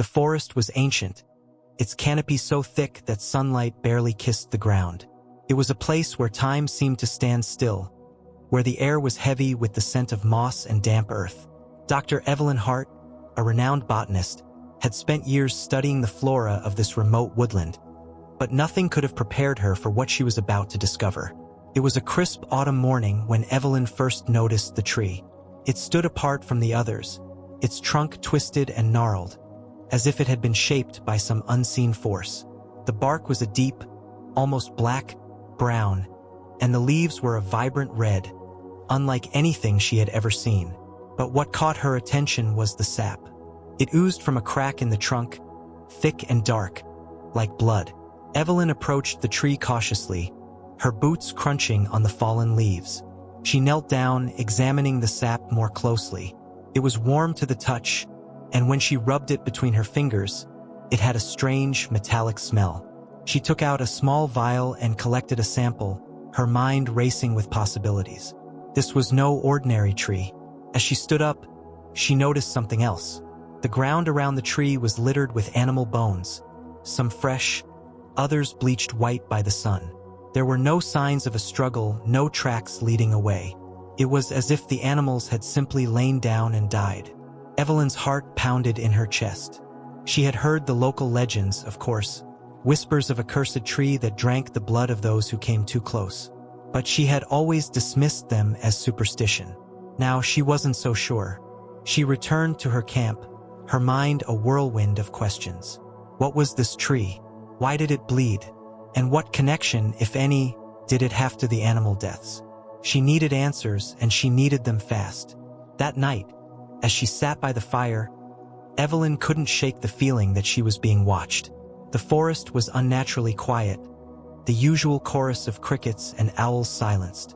forest was ancient, its canopy so thick that sunlight barely kissed the ground. It was a place where time seemed to stand still, where the air was heavy with the scent of moss and damp earth. Dr. Evelyn Hart, a renowned botanist, had spent years studying the flora of this remote woodland, but nothing could have prepared her for what she was about to discover. It was a crisp autumn morning when Evelyn first noticed the tree. It stood apart from the others, its trunk twisted and gnarled, as if it had been shaped by some unseen force. The bark was a deep, almost black, brown, and the leaves were a vibrant red, unlike anything she had ever seen. But what caught her attention was the sap. It oozed from a crack in the trunk, thick and dark, like blood. Evelyn approached the tree cautiously, her boots crunching on the fallen leaves. She knelt down, examining the sap more closely. It was warm to the touch, and when she rubbed it between her fingers, it had a strange, metallic smell. She took out a small vial and collected a sample, her mind racing with possibilities. This was no ordinary tree. As she stood up, she noticed something else. The ground around the tree was littered with animal bones, some fresh, others bleached white by the sun. There were no signs of a struggle, no tracks leading away. It was as if the animals had simply lain down and died. Evelyn's heart pounded in her chest. She had heard the local legends, of course, whispers of a cursed tree that drank the blood of those who came too close. But she had always dismissed them as superstition. Now she wasn't so sure. She returned to her camp, her mind a whirlwind of questions. What was this tree? Why did it bleed? And what connection, if any, did it have to the animal deaths? She needed answers, and she needed them fast. That night, as she sat by the fire, Evelyn couldn't shake the feeling that she was being watched. The forest was unnaturally quiet, the usual chorus of crickets and owls silenced.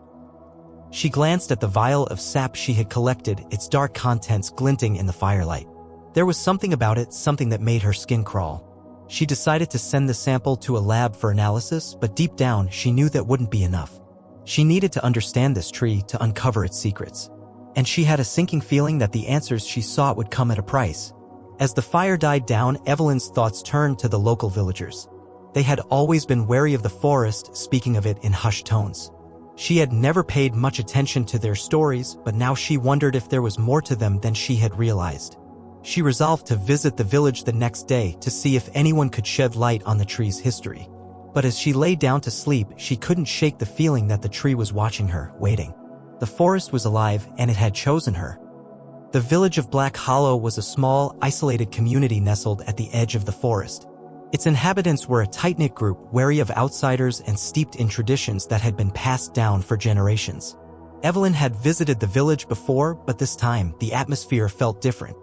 She glanced at the vial of sap she had collected, its dark contents glinting in the firelight. There was something about it, something that made her skin crawl. She decided to send the sample to a lab for analysis, but deep down she knew that wouldn't be enough. She needed to understand this tree to uncover its secrets. And she had a sinking feeling that the answers she sought would come at a price. As the fire died down, Evelyn's thoughts turned to the local villagers. They had always been wary of the forest, speaking of it in hushed tones. She had never paid much attention to their stories, but now she wondered if there was more to them than she had realized. She resolved to visit the village the next day to see if anyone could shed light on the tree's history. But as she lay down to sleep, she couldn't shake the feeling that the tree was watching her, waiting. The forest was alive, and it had chosen her. The village of Black Hollow was a small, isolated community nestled at the edge of the forest. Its inhabitants were a tight-knit group, wary of outsiders and steeped in traditions that had been passed down for generations. Evelyn had visited the village before, but this time, the atmosphere felt different.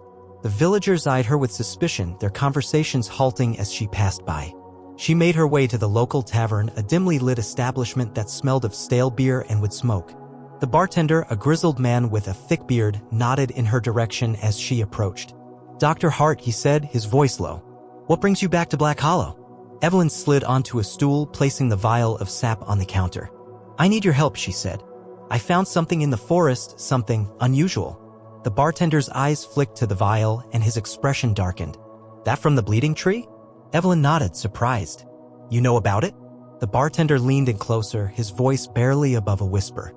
The villagers eyed her with suspicion, their conversations halting as she passed by. She made her way to the local tavern, a dimly lit establishment that smelled of stale beer and wood smoke. The bartender, a grizzled man with a thick beard, nodded in her direction as she approached. "Dr. Hart," he said, his voice low. "What brings you back to Black Hollow?" Evelyn slid onto a stool, placing the vial of sap on the counter. "I need your help," she said. "I found something in the forest, something unusual." The bartender's eyes flicked to the vial, and his expression darkened. "That from the bleeding tree?" Evelyn nodded, surprised. "You know about it?" The bartender leaned in closer, his voice barely above a whisper.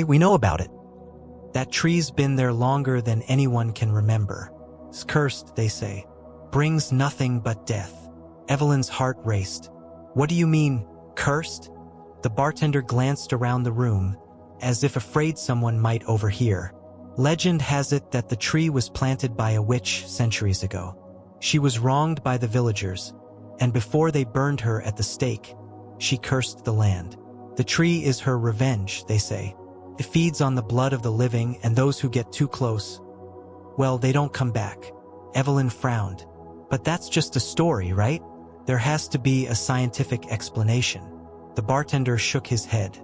We know about it. That tree's been there longer than anyone can remember. It's cursed, they say. Brings nothing but death." Evelyn's heart raced. "What do you mean, cursed?" The bartender glanced around the room, as if afraid someone might overhear. "Legend has it that the tree was planted by a witch centuries ago. She was wronged by the villagers, and before they burned her at the stake, she cursed the land. The tree is her revenge, they say. It feeds on the blood of the living, and those who get too close, well, they don't come back." Evelyn frowned. "But that's just a story, right? There has to be a scientific explanation." The bartender shook his head.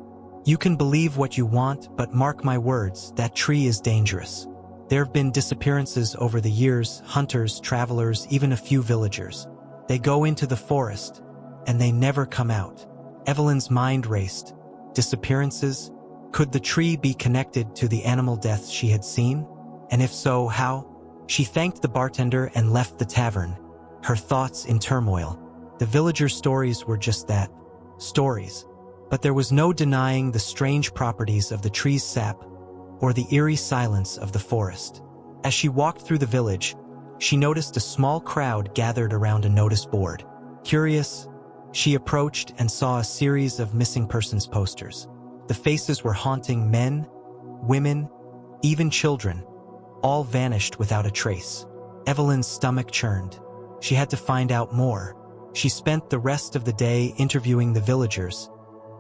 "You can believe what you want, but mark my words, that tree is dangerous. There have been disappearances over the years, hunters, travelers, even a few villagers. They go into the forest, and they never come out." Evelyn's mind raced. Disappearances? Could the tree be connected to the animal deaths she had seen? And if so, how? She thanked the bartender and left the tavern, her thoughts in turmoil. The villagers' stories were just that, stories. But there was no denying the strange properties of the tree's sap or the eerie silence of the forest. As she walked through the village, she noticed a small crowd gathered around a notice board. Curious, she approached and saw a series of missing persons posters. The faces were haunting: men, women, even children, all vanished without a trace. Evelyn's stomach churned. She had to find out more. She spent the rest of the day interviewing the villagers,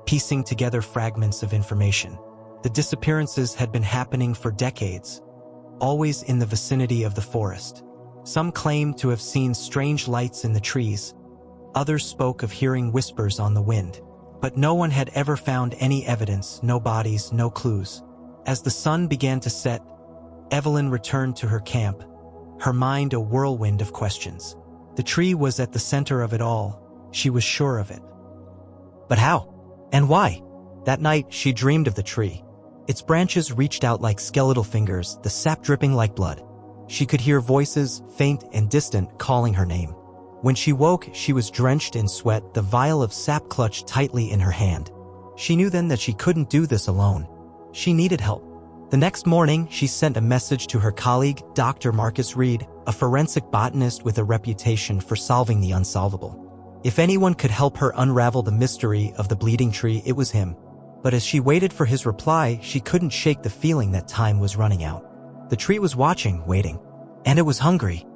piecing together fragments of information. The disappearances had been happening for decades, always in the vicinity of the forest. Some claimed to have seen strange lights in the trees. Others spoke of hearing whispers on the wind. But no one had ever found any evidence, no bodies, no clues. As the sun began to set, Evelyn returned to her camp, her mind a whirlwind of questions. The tree was at the center of it all. She was sure of it. But how? And why? That night, she dreamed of the tree. Its branches reached out like skeletal fingers, the sap dripping like blood. She could hear voices, faint and distant, calling her name. When she woke, she was drenched in sweat, the vial of sap clutched tightly in her hand. She knew then that she couldn't do this alone. She needed help. The next morning, she sent a message to her colleague, Dr. Marcus Reed, a forensic botanist with a reputation for solving the unsolvable. If anyone could help her unravel the mystery of the bleeding tree, it was him. But as she waited for his reply, she couldn't shake the feeling that time was running out. The tree was watching, waiting. And it was hungry.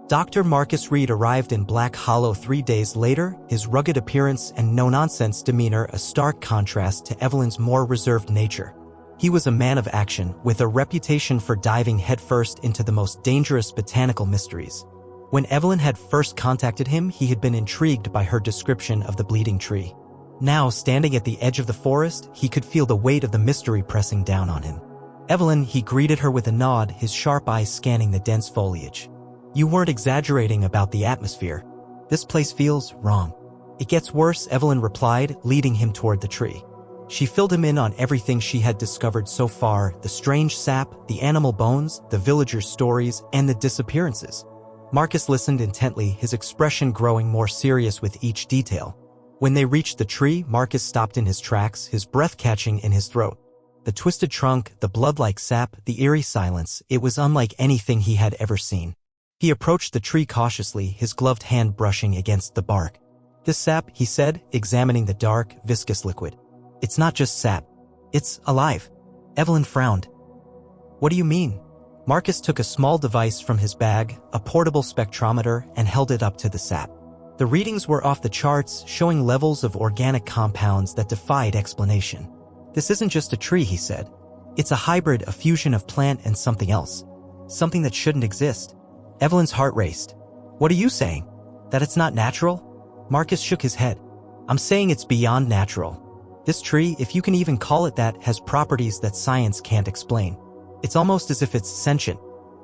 Dr. Marcus Reed arrived in Black Hollow 3 days later, his rugged appearance and no-nonsense demeanor a stark contrast to Evelyn's more reserved nature. He was a man of action, with a reputation for diving headfirst into the most dangerous botanical mysteries. When Evelyn had first contacted him, he had been intrigued by her description of the bleeding tree. Now, standing at the edge of the forest, he could feel the weight of the mystery pressing down on him. Evelyn, he greeted her with a nod, his sharp eyes scanning the dense foliage. You weren't exaggerating about the atmosphere. This place feels wrong. It gets worse, Evelyn replied, leading him toward the tree. She filled him in on everything she had discovered so far, the strange sap, the animal bones, the villagers' stories, and the disappearances. Marcus listened intently, his expression growing more serious with each detail. When they reached the tree, Marcus stopped in his tracks, his breath catching in his throat. The twisted trunk, the blood-like sap, the eerie silence, it was unlike anything he had ever seen. He approached the tree cautiously, his gloved hand brushing against the bark. This sap, he said, examining the dark, viscous liquid. It's not just sap. It's alive. Evelyn frowned. What do you mean? Marcus took a small device from his bag, a portable spectrometer, and held it up to the sap. The readings were off the charts, showing levels of organic compounds that defied explanation. This isn't just a tree, he said. It's a hybrid, a fusion of plant and something else. Something that shouldn't exist. Evelyn's heart raced. What are you saying? That it's not natural? Marcus shook his head. I'm saying it's beyond natural. This tree, if you can even call it that, has properties that science can't explain. It's almost as if it's sentient.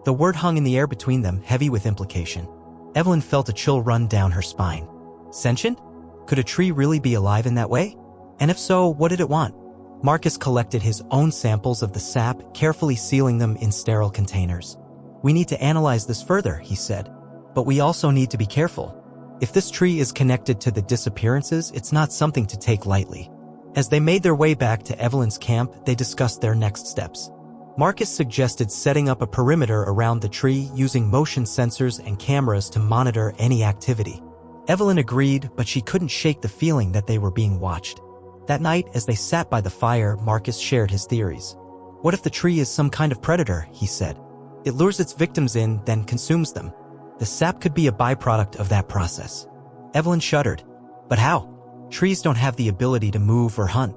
The word hung in the air between them, heavy with implication. Evelyn felt a chill run down her spine. Sentient? Could a tree really be alive in that way? And if so, what did it want? Marcus collected his own samples of the sap, carefully sealing them in sterile containers. We need to analyze this further, he said. But we also need to be careful. If this tree is connected to the disappearances, it's not something to take lightly. As they made their way back to Evelyn's camp, they discussed their next steps. Marcus suggested setting up a perimeter around the tree using motion sensors and cameras to monitor any activity. Evelyn agreed, but she couldn't shake the feeling that they were being watched. That night, as they sat by the fire, Marcus shared his theories. What if the tree is some kind of predator, he said. It lures its victims in, then consumes them. The sap could be a byproduct of that process. Evelyn shuddered. But how? Trees don't have the ability to move or hunt.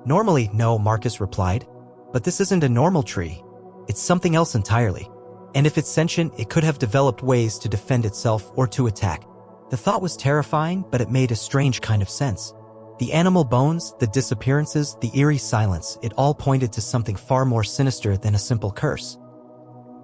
Normally, no, Marcus replied. But this isn't a normal tree. It's something else entirely. And if it's sentient, it could have developed ways to defend itself or to attack. The thought was terrifying, but it made a strange kind of sense. The animal bones, the disappearances, the eerie silence, it all pointed to something far more sinister than a simple curse.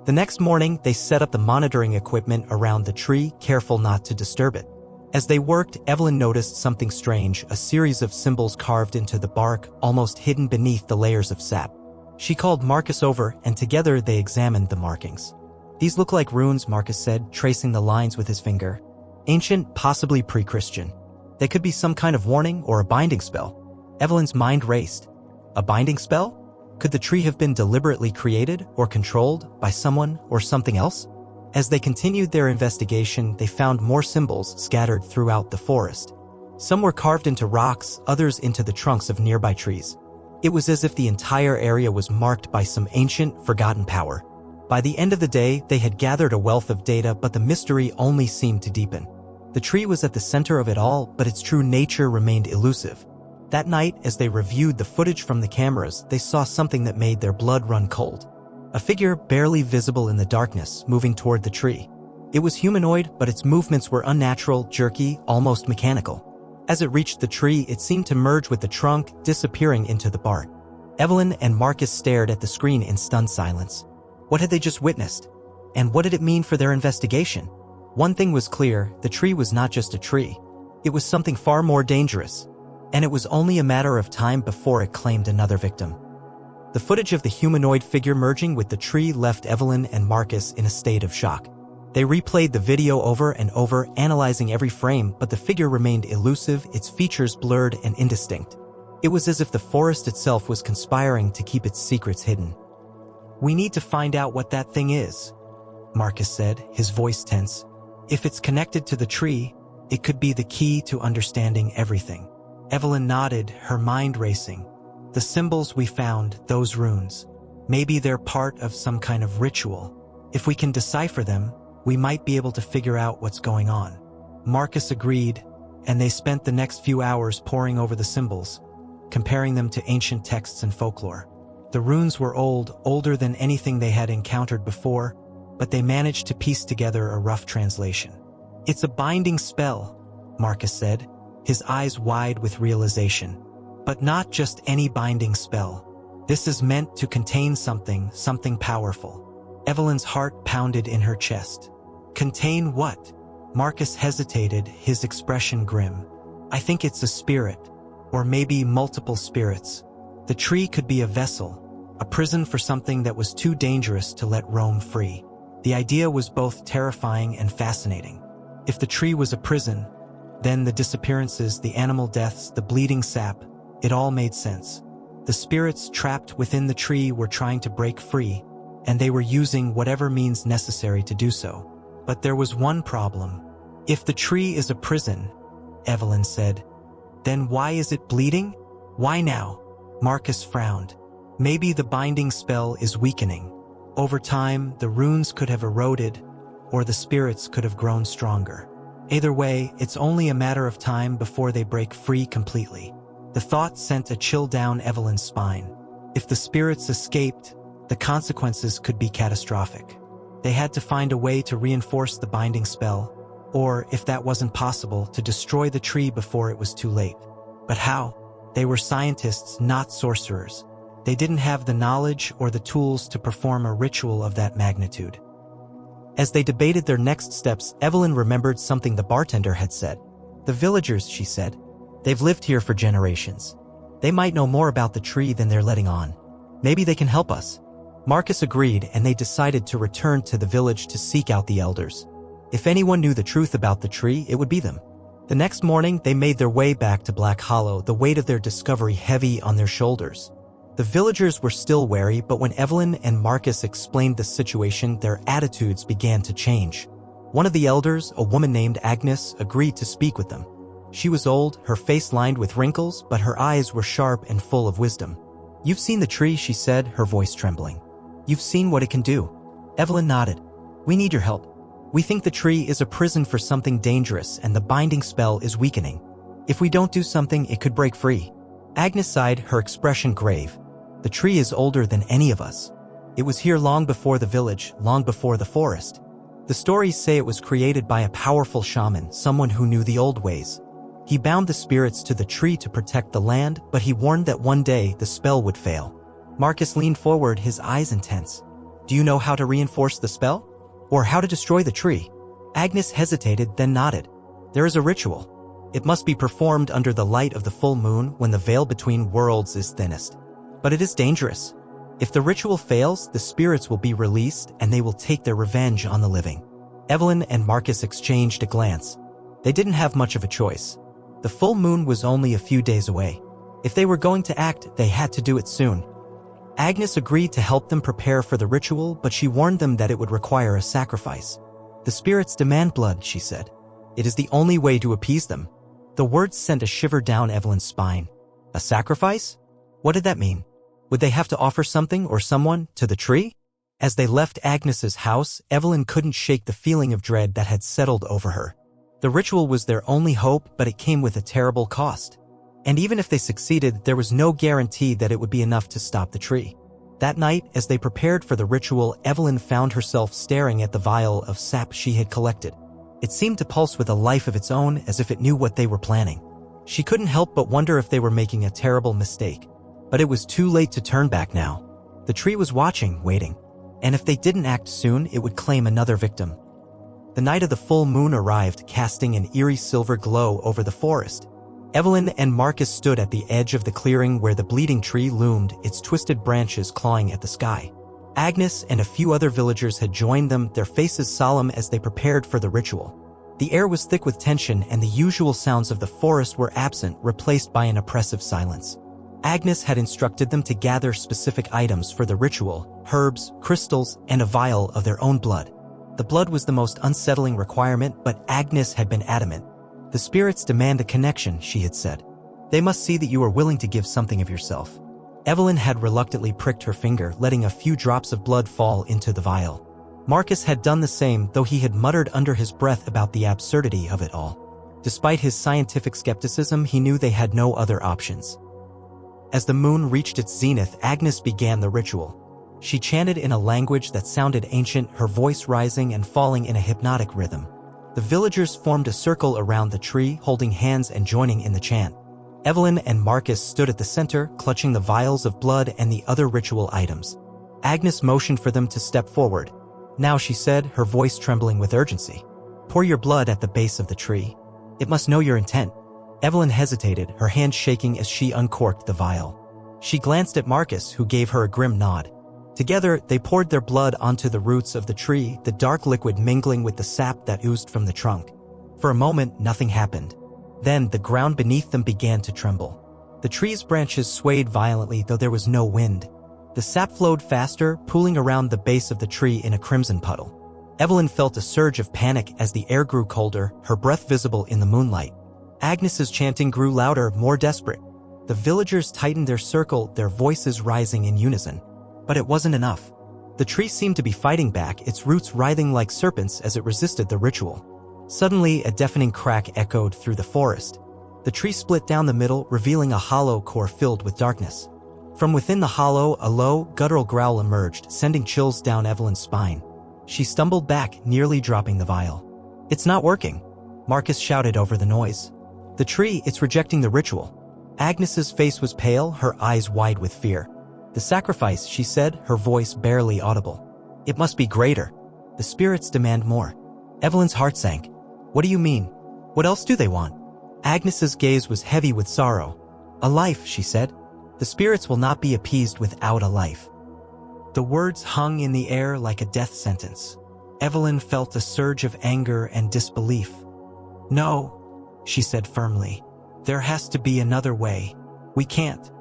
The next morning, they set up the monitoring equipment around the tree, careful not to disturb it. As they worked, Evelyn noticed something strange, a series of symbols carved into the bark, almost hidden beneath the layers of sap. She called Marcus over, and together they examined the markings. These look like runes, Marcus said, tracing the lines with his finger. Ancient, possibly pre-Christian. They could be some kind of warning or a binding spell. Evelyn's mind raced. A binding spell? Could the tree have been deliberately created or controlled by someone or something else? As they continued their investigation, they found more symbols scattered throughout the forest. Some were carved into rocks, others into the trunks of nearby trees. It was as if the entire area was marked by some ancient, forgotten power. By the end of the day, they had gathered a wealth of data, but the mystery only seemed to deepen. The tree was at the center of it all, but its true nature remained elusive. That night, as they reviewed the footage from the cameras, they saw something that made their blood run cold. A figure, barely visible in the darkness, moving toward the tree. It was humanoid, but its movements were unnatural, jerky, almost mechanical. As it reached the tree, it seemed to merge with the trunk, disappearing into the bark. Evelyn and Marcus stared at the screen in stunned silence. What had they just witnessed? And what did it mean for their investigation? One thing was clear, the tree was not just a tree. It was something far more dangerous. And it was only a matter of time before it claimed another victim. The footage of the humanoid figure merging with the tree left Evelyn and Marcus in a state of shock. They replayed the video over and over, analyzing every frame, but the figure remained elusive, its features blurred and indistinct. It was as if the forest itself was conspiring to keep its secrets hidden. "We need to find out what that thing is," Marcus said, his voice tense. "If it's connected to the tree, it could be the key to understanding everything." Evelyn nodded, her mind racing. "The symbols we found, those runes, maybe they're part of some kind of ritual. If we can decipher them, we might be able to figure out what's going on." Marcus agreed, and they spent the next few hours poring over the symbols, comparing them to ancient texts and folklore. The runes were old, older than anything they had encountered before, but they managed to piece together a rough translation. "It's a binding spell," Marcus said, his eyes wide with realization. "But not just any binding spell. This is meant to contain something powerful." Evelyn's heart pounded in her chest. "Contain what?" Marcus hesitated, his expression grim. "I think it's a spirit, or maybe multiple spirits. The tree could be a vessel, a prison for something that was too dangerous to let roam free." The idea was both terrifying and fascinating. If the tree was a prison, then the disappearances, the animal deaths, the bleeding sap, it all made sense. The spirits trapped within the tree were trying to break free, and they were using whatever means necessary to do so. But there was one problem. "If the tree is a prison," Evelyn said, "then why is it bleeding? Why now?" Marcus frowned. "Maybe the binding spell is weakening. Over time, the runes could have eroded, or the spirits could have grown stronger. Either way, it's only a matter of time before they break free completely." The thought sent a chill down Evelyn's spine. If the spirits escaped, the consequences could be catastrophic. They had to find a way to reinforce the binding spell, or, if that wasn't possible, to destroy the tree before it was too late. But how? They were scientists, not sorcerers. They didn't have the knowledge or the tools to perform a ritual of that magnitude. As they debated their next steps, Evelyn remembered something the bartender had said. "The villagers," she said. "They've lived here for generations. They might know more about the tree than they're letting on. Maybe they can help us." Marcus agreed, and they decided to return to the village to seek out the elders. If anyone knew the truth about the tree, it would be them. The next morning, they made their way back to Black Hollow, the weight of their discovery heavy on their shoulders. The villagers were still wary, but when Evelyn and Marcus explained the situation, their attitudes began to change. One of the elders, a woman named Agnes, agreed to speak with them. She was old, her face lined with wrinkles, but her eyes were sharp and full of wisdom. "You've seen the tree," she said, her voice trembling. "You've seen what it can do." Evelyn nodded. "We need your help. We think the tree is a prison for something dangerous, and the binding spell is weakening. If we don't do something, it could break free." Agnes sighed, her expression grave. "The tree is older than any of us. It was here long before the village, long before the forest. The stories say it was created by a powerful shaman, someone who knew the old ways. He bound the spirits to the tree to protect the land, but he warned that one day the spell would fail." Marcus leaned forward, his eyes intense. "Do you know how to reinforce the spell? Or how to destroy the tree?" Agnes hesitated, then nodded. "There is a ritual. It must be performed under the light of the full moon when the veil between worlds is thinnest. But it is dangerous. If the ritual fails, the spirits will be released and they will take their revenge on the living." Evelyn and Marcus exchanged a glance. They didn't have much of a choice. The full moon was only a few days away. If they were going to act, they had to do it soon. Agnes agreed to help them prepare for the ritual, but she warned them that it would require a sacrifice. The spirits demand blood, she said. It is the only way to appease them. The words sent a shiver down Evelyn's spine. A sacrifice? What did that mean? Would they have to offer something or someone to the tree? As they left Agnes's house, Evelyn couldn't shake the feeling of dread that had settled over her. The ritual was their only hope, but it came with a terrible cost. And even if they succeeded, there was no guarantee that it would be enough to stop the tree. That night, as they prepared for the ritual, Evelyn found herself staring at the vial of sap she had collected. It seemed to pulse with a life of its own, as if it knew what they were planning. She couldn't help but wonder if they were making a terrible mistake. But it was too late to turn back now. The tree was watching, waiting. And if they didn't act soon, it would claim another victim. The night of the full moon arrived, casting an eerie silver glow over the forest. Evelyn and Marcus stood at the edge of the clearing where the bleeding tree loomed, its twisted branches clawing at the sky. Agnes and a few other villagers had joined them, their faces solemn as they prepared for the ritual. The air was thick with tension, and the usual sounds of the forest were absent, replaced by an oppressive silence. Agnes had instructed them to gather specific items for the ritual: herbs, crystals, and a vial of their own blood. The blood was the most unsettling requirement, but Agnes had been adamant. The spirits demand a connection, she had said. They must see that you are willing to give something of yourself. Evelyn had reluctantly pricked her finger, letting a few drops of blood fall into the vial. Marcus had done the same, though he had muttered under his breath about the absurdity of it all. Despite his scientific skepticism, he knew they had no other options. As the moon reached its zenith, Agnes began the ritual. She chanted in a language that sounded ancient, her voice rising and falling in a hypnotic rhythm. The villagers formed a circle around the tree, holding hands and joining in the chant. Evelyn and Marcus stood at the center, clutching the vials of blood and the other ritual items. Agnes motioned for them to step forward. Now, she said, her voice trembling with urgency. Pour your blood at the base of the tree. It must know your intent. Evelyn hesitated, her hand shaking as she uncorked the vial. She glanced at Marcus, who gave her a grim nod. Together, they poured their blood onto the roots of the tree, the dark liquid mingling with the sap that oozed from the trunk. For a moment, nothing happened. Then, the ground beneath them began to tremble. The tree's branches swayed violently, though there was no wind. The sap flowed faster, pooling around the base of the tree in a crimson puddle. Evelyn felt a surge of panic as the air grew colder, her breath visible in the moonlight. Agnes's chanting grew louder, more desperate. The villagers tightened their circle, their voices rising in unison. But it wasn't enough. The tree seemed to be fighting back, its roots writhing like serpents as it resisted the ritual. Suddenly, a deafening crack echoed through the forest. The tree split down the middle, revealing a hollow core filled with darkness. From within the hollow, a low, guttural growl emerged, sending chills down Evelyn's spine. She stumbled back, nearly dropping the vial. "It's not working," Marcus shouted over the noise. "The tree, it's rejecting the ritual." Agnes's face was pale, her eyes wide with fear. "The sacrifice," she said, her voice barely audible. "It must be greater. The spirits demand more." Evelyn's heart sank. "What do you mean? What else do they want?" Agnes's gaze was heavy with sorrow. "A life," she said. "The spirits will not be appeased without a life." The words hung in the air like a death sentence. Evelyn felt a surge of anger and disbelief. "No," she said firmly. "There has to be another way. We can't."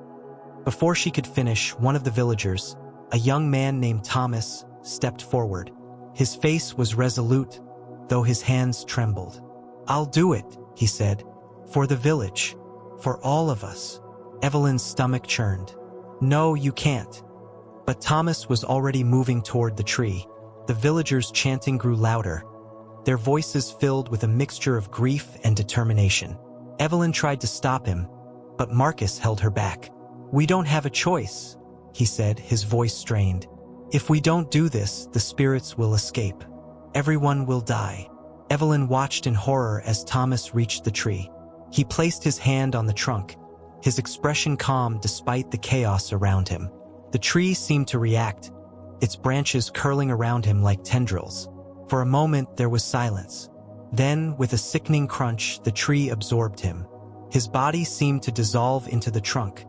Before she could finish, one of the villagers, a young man named Thomas, stepped forward. His face was resolute, though his hands trembled. "I'll do it," he said. "For the village. For all of us." Evelyn's stomach churned. "No, you can't." But Thomas was already moving toward the tree. The villagers' chanting grew louder, their voices filled with a mixture of grief and determination. Evelyn tried to stop him, but Marcus held her back. "We don't have a choice," he said, his voice strained. "If we don't do this, the spirits will escape. Everyone will die." Evelyn watched in horror as Thomas reached the tree. He placed his hand on the trunk, his expression calm despite the chaos around him. The tree seemed to react, its branches curling around him like tendrils. For a moment, there was silence. Then, with a sickening crunch, the tree absorbed him. His body seemed to dissolve into the trunk,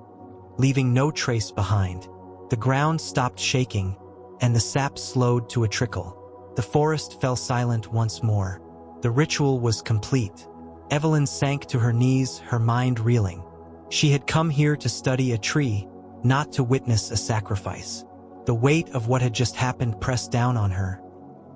leaving no trace behind. The ground stopped shaking, and the sap slowed to a trickle. The forest fell silent once more. The ritual was complete. Evelyn sank to her knees, her mind reeling. She had come here to study a tree, not to witness a sacrifice. The weight of what had just happened pressed down on her,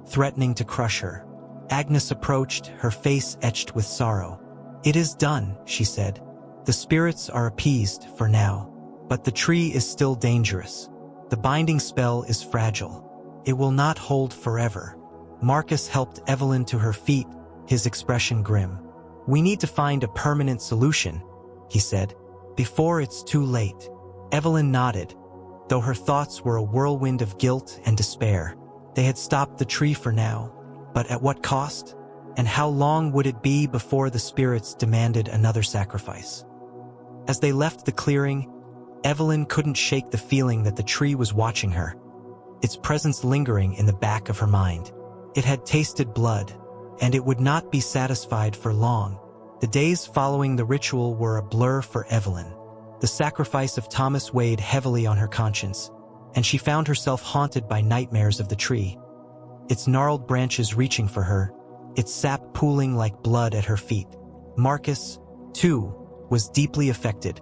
threatening to crush her. Agnes approached, her face etched with sorrow. "It is done," she said. "The spirits are appeased for now. But the tree is still dangerous. The binding spell is fragile. It will not hold forever." Marcus helped Evelyn to her feet, his expression grim. "We need to find a permanent solution," he said, "before it's too late." Evelyn nodded, though her thoughts were a whirlwind of guilt and despair. They had stopped the tree for now, but at what cost? And how long would it be before the spirits demanded another sacrifice? As they left the clearing, Evelyn couldn't shake the feeling that the tree was watching her, its presence lingering in the back of her mind. It had tasted blood, and it would not be satisfied for long. The days following the ritual were a blur for Evelyn. The sacrifice of Thomas weighed heavily on her conscience, and she found herself haunted by nightmares of the tree, its gnarled branches reaching for her, its sap pooling like blood at her feet. Marcus, too, was deeply affected,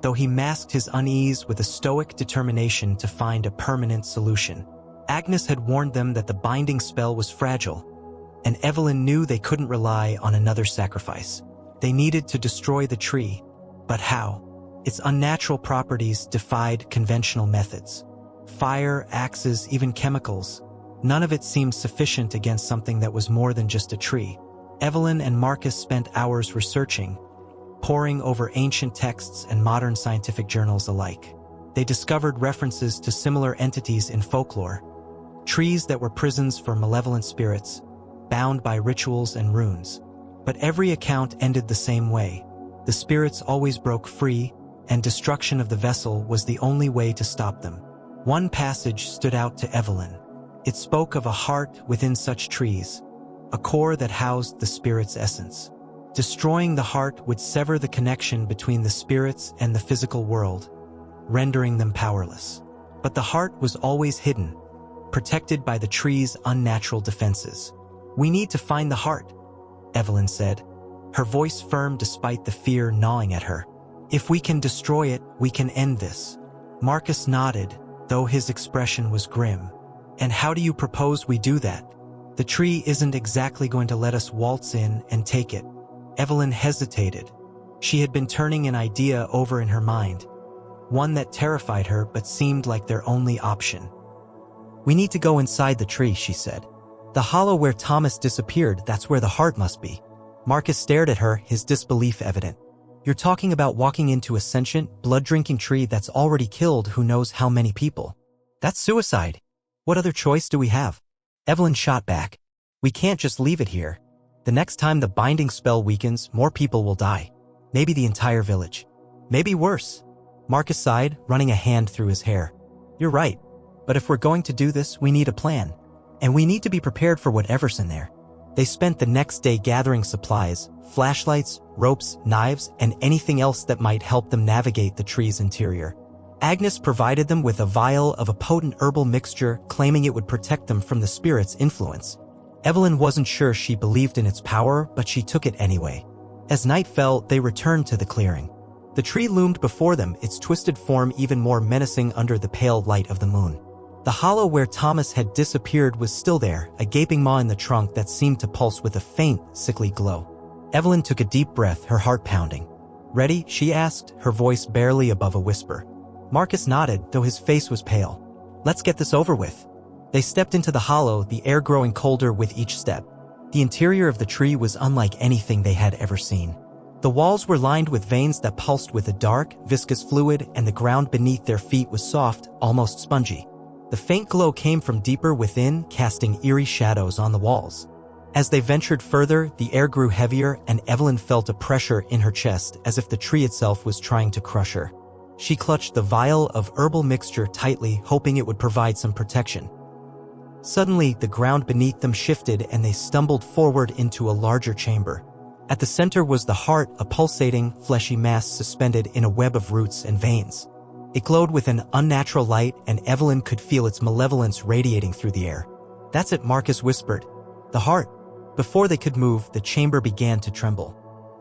though he masked his unease with a stoic determination to find a permanent solution. Agnes had warned them that the binding spell was fragile, and Evelyn knew they couldn't rely on another sacrifice. They needed to destroy the tree, but how? Its unnatural properties defied conventional methods. Fire, axes, even chemicals. None of it seemed sufficient against something that was more than just a tree. Evelyn and Marcus spent hours researching, poring over ancient texts and modern scientific journals alike. They discovered references to similar entities in folklore, trees that were prisons for malevolent spirits, bound by rituals and runes. But every account ended the same way. The spirits always broke free, and destruction of the vessel was the only way to stop them. One passage stood out to Evelyn. It spoke of a heart within such trees, a core that housed the spirit's essence. Destroying the heart would sever the connection between the spirits and the physical world, rendering them powerless. But the heart was always hidden, protected by the tree's unnatural defenses. "We need to find the heart," Evelyn said, her voice firm despite the fear gnawing at her. "If we can destroy it, we can end this." Marcus nodded, though his expression was grim. "And how do you propose we do that? The tree isn't exactly going to let us waltz in and take it." Evelyn hesitated. She had been turning an idea over in her mind, one that terrified her but seemed like their only option. "We need to go inside the tree," she said. "The hollow where Thomas disappeared, that's where the heart must be." Marcus stared at her, his disbelief evident. "You're talking about walking into a sentient, blood-drinking tree that's already killed who knows how many people. That's suicide. What other choice do we have?" Evelyn shot back. "We can't just leave it here. The next time the binding spell weakens, more people will die. Maybe the entire village. Maybe worse." Marcus sighed, running a hand through his hair. "You're right. But if we're going to do this, we need a plan. And we need to be prepared for whatever's in there." They spent the next day gathering supplies, flashlights, ropes, knives, and anything else that might help them navigate the tree's interior. Agnes provided them with a vial of a potent herbal mixture, claiming it would protect them from the spirit's influence. Evelyn wasn't sure she believed in its power, but she took it anyway. As night fell, they returned to the clearing. The tree loomed before them, its twisted form even more menacing under the pale light of the moon. The hollow where Thomas had disappeared was still there, a gaping maw in the trunk that seemed to pulse with a faint, sickly glow. Evelyn took a deep breath, her heart pounding. "Ready?" she asked, her voice barely above a whisper. Marcus nodded, though his face was pale. "Let's get this over with." They stepped into the hollow, the air growing colder with each step. The interior of the tree was unlike anything they had ever seen. The walls were lined with veins that pulsed with a dark, viscous fluid, and the ground beneath their feet was soft, almost spongy. The faint glow came from deeper within, casting eerie shadows on the walls. As they ventured further, the air grew heavier, and Evelyn felt a pressure in her chest as if the tree itself was trying to crush her. She clutched the vial of herbal mixture tightly, hoping it would provide some protection. Suddenly, the ground beneath them shifted and they stumbled forward into a larger chamber. At the center was the heart, a pulsating, fleshy mass suspended in a web of roots and veins. It glowed with an unnatural light, and Evelyn could feel its malevolence radiating through the air. "That's it," Marcus whispered. "The heart." Before they could move, the chamber began to tremble.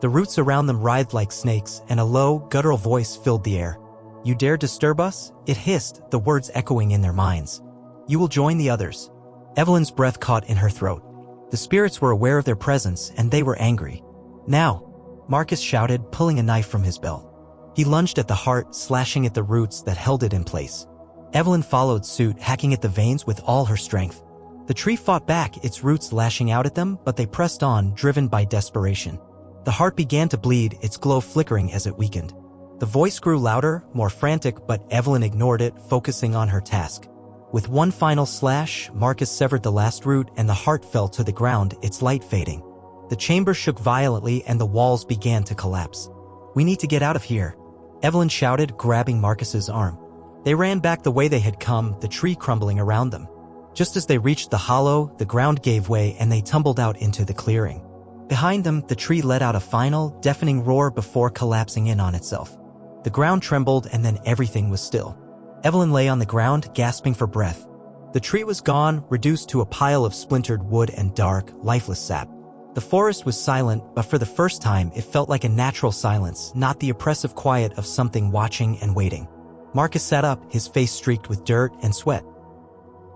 The roots around them writhed like snakes, and a low, guttural voice filled the air. "You dare disturb us?" it hissed, the words echoing in their minds. "You will join the others." Evelyn's breath caught in her throat. The spirits were aware of their presence, and they were angry. "Now!" Marcus shouted, pulling a knife from his belt. He lunged at the heart, slashing at the roots that held it in place. Evelyn followed suit, hacking at the veins with all her strength. The tree fought back, its roots lashing out at them, but they pressed on, driven by desperation. The heart began to bleed, its glow flickering as it weakened. The voice grew louder, more frantic, but Evelyn ignored it, focusing on her task. With one final slash, Marcus severed the last root and the heart fell to the ground, its light fading. The chamber shook violently and the walls began to collapse. "We need to get out of here," Evelyn shouted, grabbing Marcus's arm. They ran back the way they had come, the tree crumbling around them. Just as they reached the hollow, the ground gave way and they tumbled out into the clearing. Behind them, the tree let out a final, deafening roar before collapsing in on itself. The ground trembled and then everything was still. Evelyn lay on the ground, gasping for breath. The tree was gone, reduced to a pile of splintered wood and dark, lifeless sap. The forest was silent, but for the first time it felt like a natural silence, not the oppressive quiet of something watching and waiting. Marcus sat up, his face streaked with dirt and sweat.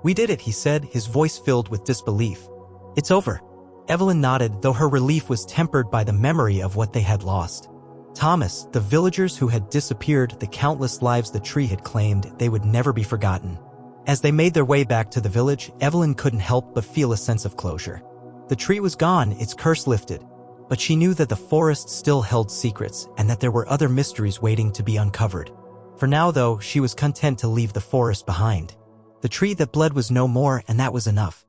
"We did it," he said, his voice filled with disbelief. "It's over." Evelyn nodded, though her relief was tempered by the memory of what they had lost. Thomas, the villagers who had disappeared, the countless lives the tree had claimed, they would never be forgotten. As they made their way back to the village, Evelyn couldn't help but feel a sense of closure. The tree was gone, its curse lifted, but she knew that the forest still held secrets and that there were other mysteries waiting to be uncovered. For now, though, she was content to leave the forest behind. The tree that bled was no more, and that was enough.